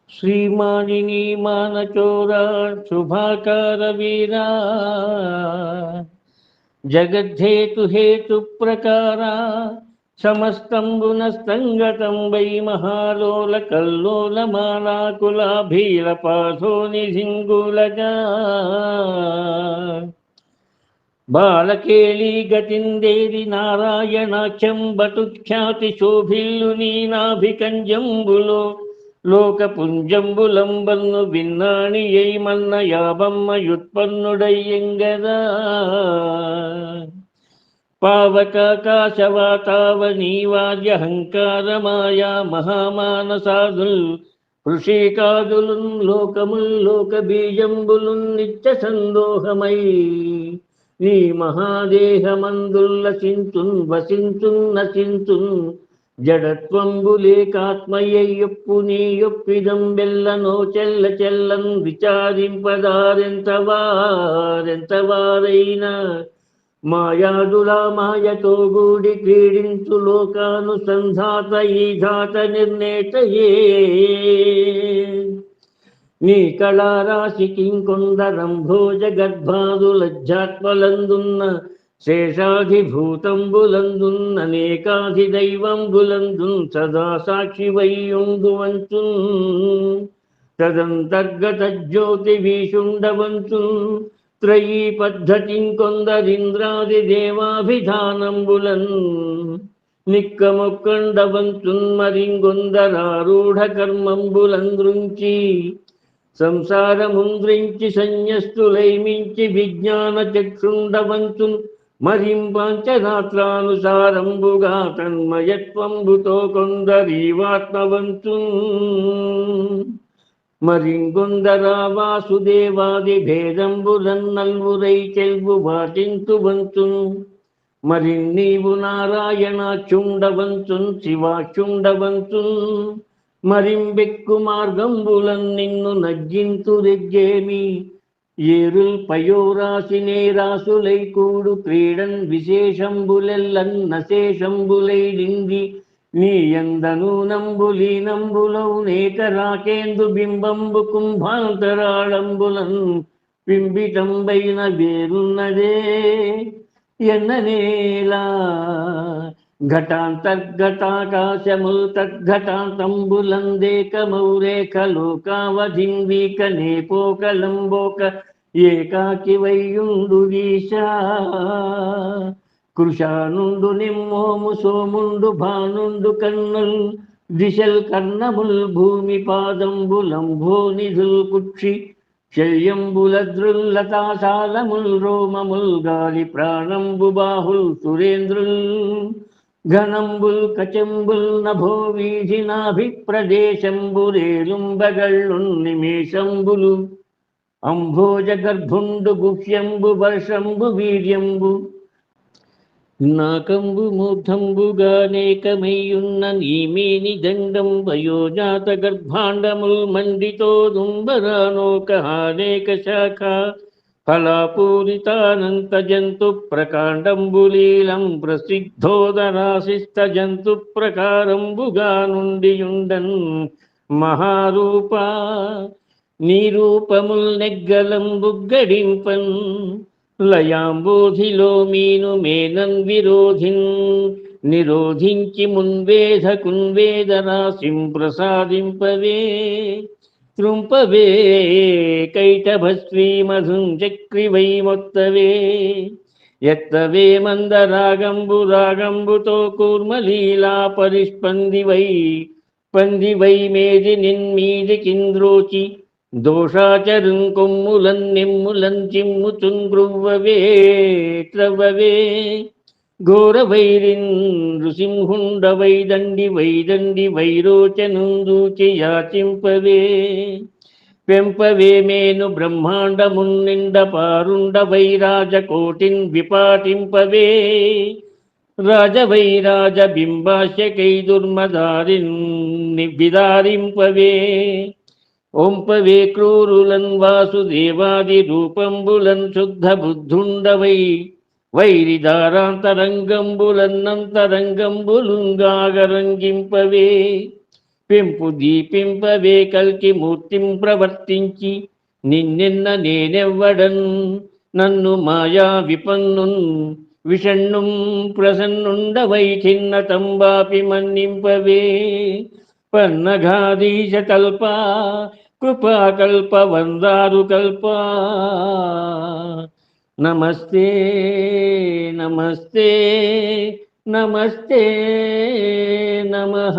శ్రీమానిని మానచోర శుభాకార వీరా జగద్ధేతు హేతు ప్రకార సమస్తంబున సంగతం వై మహాలోల కల్లోల మాలాకులాభీల పాథోని సింగులగా బాలకేళీ గతిందేరి నారాయణాఖ్యం బటుఖ్యాతి శోభిల్లు నీనాభికంజంబులో లోకపుంజంబులంబన్ను విన్నాణి ఎయ్మన్న యాబమ్మ యుత్పన్నుడయ్యంగదా పావకాకాశవాతావనీవాద్యహంకారమాయా మహామానసాదుల్ ఋషికాదులున్ లోకముల్ లోక బీజంబులున్ నిత్య సందోహమై నీ మహాదేహమందుల్లసించున్ వసించున్ నసించున్ జడత్వంబులేకాత్మయ్యొప్పు నీయొప్పిదం బెల్లనో చెల్ల చెల్లన్ విచారింపదారెంతవారైనా మాయాదులా మాయతో గూడి క్రీడించు లోకానుసంధాత ఈ ధాత నిర్ణేతయే నీ కళారాశి కింకొందరంభోజ గర్భాదులజ్జాత్మలందున్న శేషాధిభూతంబులందున్న అనేకాధి దైవంబులందున్ సదా సాక్షి వయ్యుందువంచున్ తదంతర్గత జ్యోతి వీషుండవంచున్ త్రయీ పద్ధతింకొందరింద్రాది దేవాభిధానంబులన్ నిక్కమొక్కండవంచున్ మరింగొందరారూఢ కర్మంబులందృంచి సంసారముంద్రించి సన్యస్తులైమించి విజ్ఞాన చక్షుండవంచున్ మరింపాంచరాత్రానుసారంబుగా తన్మయత్వంబుతో కొందరీవాత్మవంచున్ మరింగొందరా వాసుదేవాది భేదంబులన్నల్వురై చెల్వు వాటింతు వంచున్ మరిన్నీవు నారాయణాచుండవంచున్ శివాచుండవంచున్ మరింబెక్కు మార్గంబులన్ నిన్ను నజ్జింతురెగ్గేమి ఏరుల్ పయోరాశినే రాసులై కూడు క్రీడన్ విశేషంబులెల్లన్ నశేషంబులై నింది నీ యందనూనంబులీనంబులౌ నేక రాకేందు బింబంబు కుంభాంతరాళంబులన్ బింబితంబైన వేరున్నదే ఎన్ననేలా ఘటాంతర్ఘటాకాశముల్ తద్ఘటాంతంబులందేకమౌరేఖలోకావధింవీక నేపోకలంబోక ఏకాకి వయ్యుండు ఈశా కృషానుండు నిమ్మోము సోముండు భానుండు కన్నుల్ దిశల్ కర్ణముల్ భూమి పాదంబులంభో నిధుల్ కుక్షి శల్యంబులద్రుల్లతాశాలముల్ రోమముల్ గాలి ప్రాణంబు బాహుల్ సురేంద్రుల్ ఘనంబుల్ కచంబుల్ నభో వీధినాభిప్రదేశంబురేలుంబగళ్ళున్ నిమేషంబులు అంభోజ గర్భుండు గుహ్యంబు వర్షంబు వీర్యంబు నాకంబు మూర్ధంబుగానేకమయ్యున్న నీమేని దండం వయోజాత గర్భాండముల్ మండితో దుంబరానోకహానేక శాఖ ఫలాపూరితానంత జంతు ప్రకాండంబులీలం ప్రసిద్ధోదరాశిస్త జంతు ప్రకారంబుగా నుండియుండన్ మహారూప నీరూపముల్ నెగ్గలంబుగ్గడింపన్ లయాంబోధిలో మీను మేనన్ విరోధిన్ నిరోధించి మున్వేద కున్వేద రాశిం ప్రసాదింపవే త్రుంపవే కైటభశ్రీమధుం చక్రి వై మొత్తవే ఎత్తవే మందరాగంబు రాగంబుతో కూర్మలీలా పరిస్పందివై పందివై మేది నిన్మీది కింద్రోచి దోషాచరుం కొమ్ములన్ నిమ్ములన్ చిమ్ముచున్ గ్రువ్వవే త్రవ్వవే ఘోర వైరిన్ నృసింహుండ వైదండి వైరోచనుందూచి యాచింపవే పెంపవే మేను బ్రహ్మాండమున్నిండ పారుండ వైరాజకోటిన్ విపాటింపవే రాజవైరాజ బింబాశకై దుర్మదారిన్ విదారింపవే ఓంపవే క్రూరులన్ వాసుదేవాది రూపంబులన్ శుద్ధ బుద్ధుండవై వైరిదారాంతరంగంబులన్నంతరంగంబులుంగాగరంగింపవే పెంపు దీపింపవే కల్కి మూర్తిం ప్రవర్తించి నిన్నెన్న నేనెవ్వడన్ నన్ను మాయా విపన్నున్ విషణ్ణుం ప్రసన్నుండవై ఖిన్నతంబాపి మన్నింపవే పన్నఘాదీశ కల్ప కృపాకల్ప వందారు కల్ప నమస్తే నమస్తే నమస్తే నమః